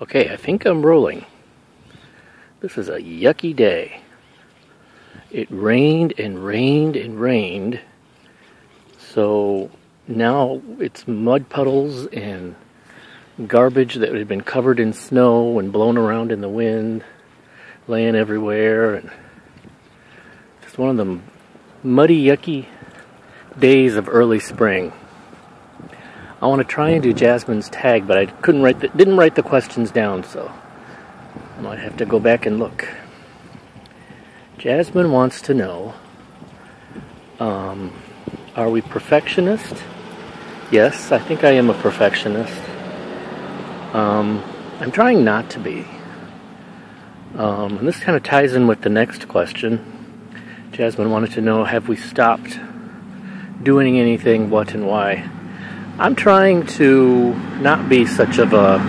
Okay, I think I'm rolling. This is a yucky day. It rained and rained and rained. So now it's mud puddles and garbage that had been covered in snow and blown around in the wind, laying everywhere. And just one of the muddy, yucky days of early spring. I want to try and do Jaspook's Tag, but I didn't write the questions down, so I might have to go back and look. Jaspook wants to know, are we perfectionist? Yes, I think I am a perfectionist. I'm trying not to be. And this kind of ties in with the next question. Jaspook wanted to know, have we stopped doing anything, what and why? I'm trying to not be such of a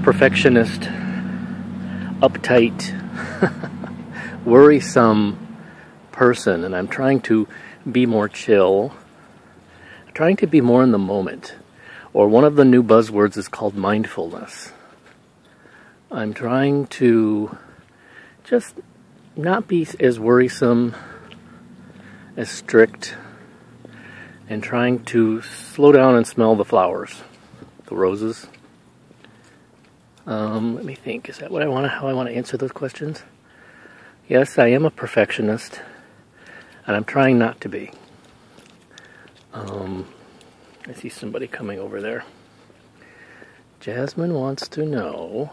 perfectionist, uptight, worrisome person, and I'm trying to be more chill, trying to be more in the moment. Or one of the new buzzwords is called mindfulness. I'm trying to just not be as worrisome, as strict, and trying to slow down and smell the flowers, the roses. Let me think. Is that what how I want to answer those questions? Yes, I am a perfectionist, and I'm trying not to be. I see somebody coming over there. Jaspook wants to know.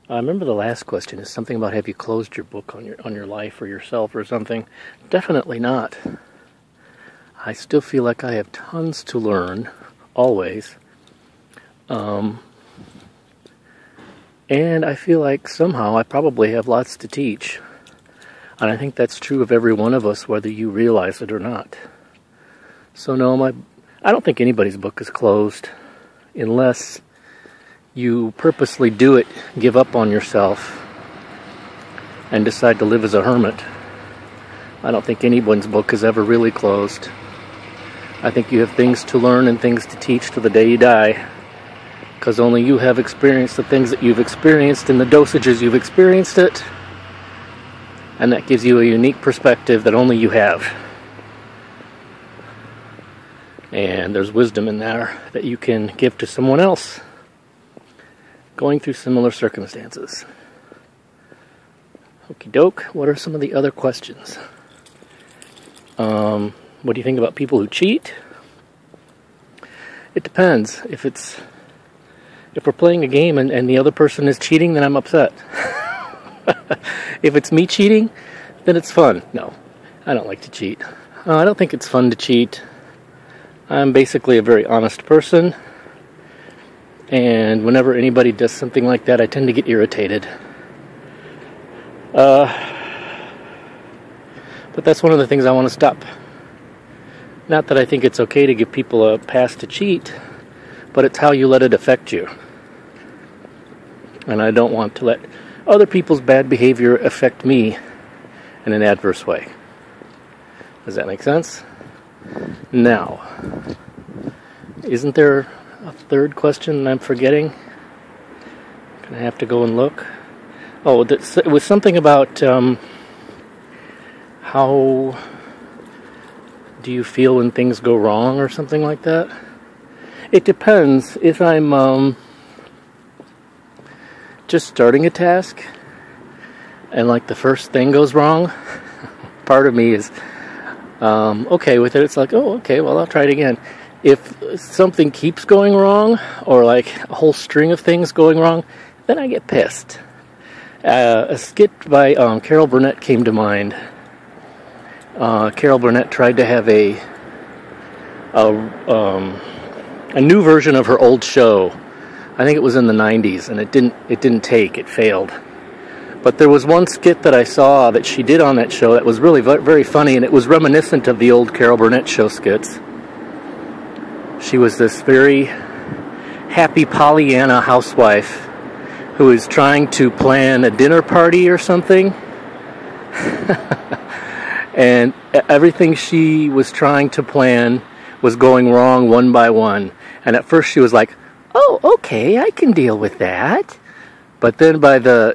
I remember the last question is something about, have you closed your book on your life or yourself or something? Definitely not. I still feel like I have tons to learn, always. And I feel like somehow I probably have lots to teach. And I think that's true of every one of us, whether you realize it or not. So no, I don't think anybody's book is closed, unless you purposely do it, give up on yourself, and decide to live as a hermit. I don't think anyone's book is ever really closed. I think you have things to learn and things to teach to the day you die, because only you have experienced the things that you've experienced in the dosages you've experienced it, and that gives you a unique perspective that only you have. And there's wisdom in there that you can give to someone else going through similar circumstances. Okie doke. What are some of the other questions? What do you think about people who cheat? It depends. If we're playing a game and the other person is cheating, then I'm upset. If it's me cheating, then it's fun. No, I don't like to cheat. I don't think it's fun to cheat. I'm basically a very honest person, and whenever anybody does something like that, I tend to get irritated. But that's one of the things I want to stop. Not that I think it's okay to give people a pass to cheat, but it's how you let it affect you. And I don't want to let other people's bad behavior affect me in an adverse way. Does that make sense? Now, isn't there a third question I'm forgetting? Gonna have to go and look. Oh, it was something about how do you feel when things go wrong or something like that? It depends. If I'm just starting a task and like the first thing goes wrong, part of me is okay with it. It's like, oh, okay, well, I'll try it again. If something keeps going wrong, or like a whole string of things going wrong, then I get pissed. A skit by Carol Burnett came to mind. Carol Burnett tried to have a new version of her old show. I think it was in the 90s, and it didn't take. It failed. But there was one skit that I saw that she did on that show that was really very funny, and it was reminiscent of the old Carol Burnett show skits. She was this very happy Pollyanna housewife who is trying to plan a dinner party or something. And everything she was trying to plan was going wrong one by one. And at first she was like, oh, okay, I can deal with that. But then by the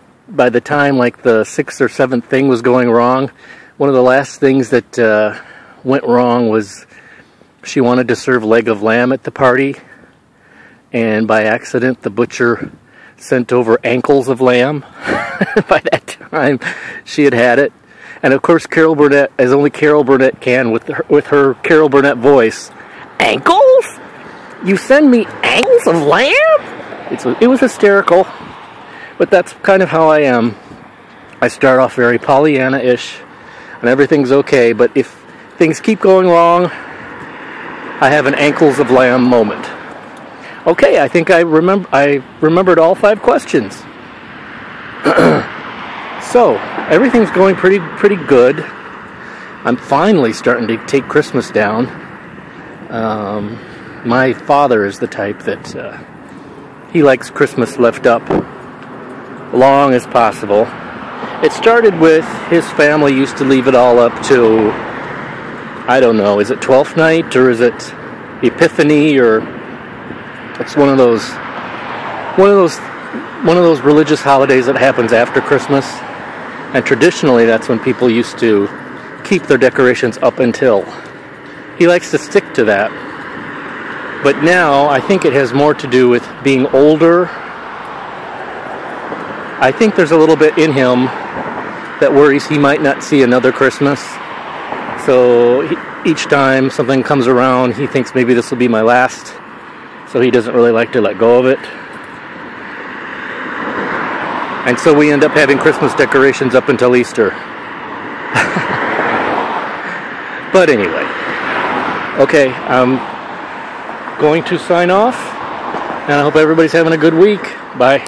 time like the 6th or 7th thing was going wrong, one of the last things that went wrong was she wanted to serve leg of lamb at the party. And by accident, the butcher sent over ankles of lamb. By that time, she had it. And of course, Carol Burnett, as only Carol Burnett can with her Carol Burnett voice, ankles? You send me ankles of lamb? It was hysterical. But that's kind of how I am. I start off very Pollyanna-ish, and everything's okay. But if things keep going wrong, I have an ankles of lamb moment. Okay, I think I remembered all 5 questions. So, everything's going pretty good. I'm finally starting to take Christmas down. My father is the type that he likes Christmas left up long as possible. It started with his family used to leave it all up to, I don't know, is it 12th night or is it Epiphany, or it's one of those religious holidays that happens after Christmas. And traditionally that's when people used to keep their decorations up until. He likes to stick to that. But now I think it has more to do with being older. I think there's a little bit in him that worries he might not see another Christmas. So each time something comes around, he thinks maybe this will be my last. So he doesn't really like to let go of it. And so we end up having Christmas decorations up until Easter. But anyway. Okay, I'm going to sign off. And I hope everybody's having a good week. Bye.